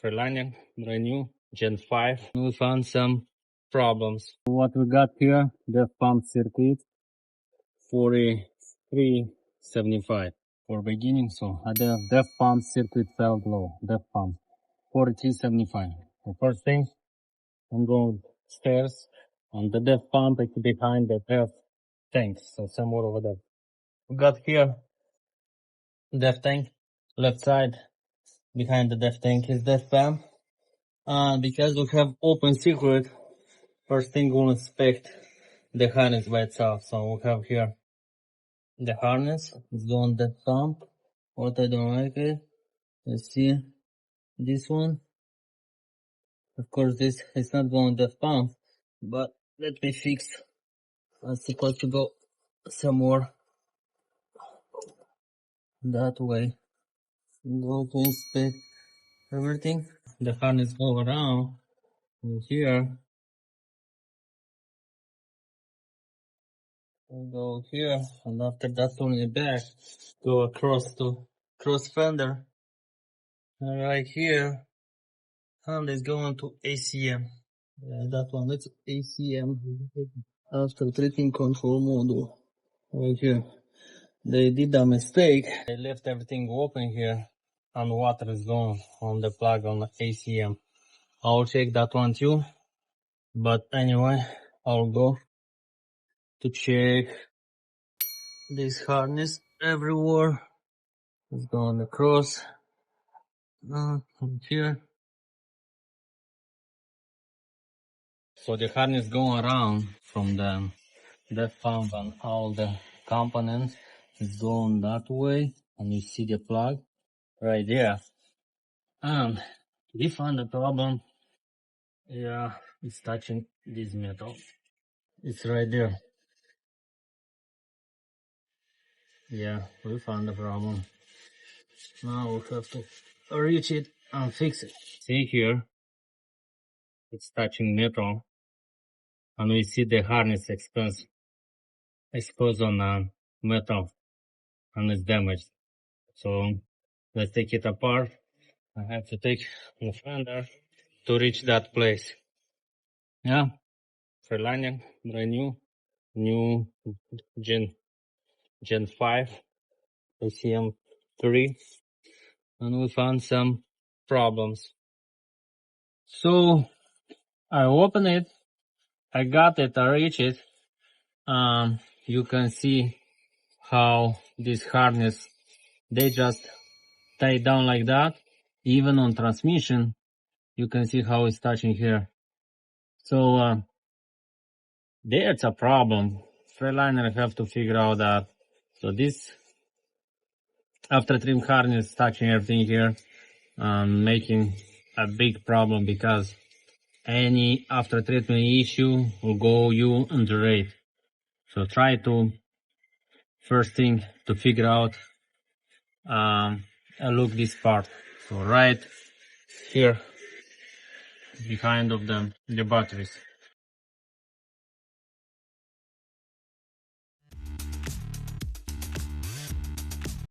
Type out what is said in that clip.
Freightliner, brand new, Gen 5. We found some problems. What we got here, the pump circuit, 4375 for beginning. So the def pump circuit failed low, def pump, 4375. The first thing, I'm going stairs on the def pump, it's behind the def tank, so somewhere over there. We got here def tank, left side, behind the def tank is def pump. Because we have open circuit, first thing we'll inspect the harness by itself. So we have here the harness, it's going that pump. What I don't like it, let's see this one. Of course this is not going that pump, but let me fix. It's supposed to go somewhere that way. Go to inspect everything. The harness go around here. We'll go here, and after that turn it back, go across to cross fender. And right here, and it's going to ACM. Yeah, that one, it's ACM. After treating control module. Right here. They did a mistake. They left everything open here, and water is going on the plug on the ACM. I'll check that one too. But anyway, I'll go to check this harness everywhere. It's going across here. So the harness going around from the pump and all the components is going that way, and you see the plug right there. And we found the problem. Yeah, it's touching this metal. It's right there. Yeah, we found the problem. Now we have to reach it and fix it. See here, it's touching metal, and we see the harness exposed on metal, and it's damaged. So let's take it apart. I have to take the fender to reach that place. Yeah, Freightliner, brand new Gen 5, ACM 3, and we found some problems. So I open it, I got it, I reach it. You can see how this harness, they just tie down like that. Even on transmission, you can see how it's touching here. So there's a problem. Freightliner have to figure out that. So this after trim harness touching everything here, making a big problem, because any after treatment issue will go you on the rate. So try to first thing to figure out look this part. So right here behind of the batteries.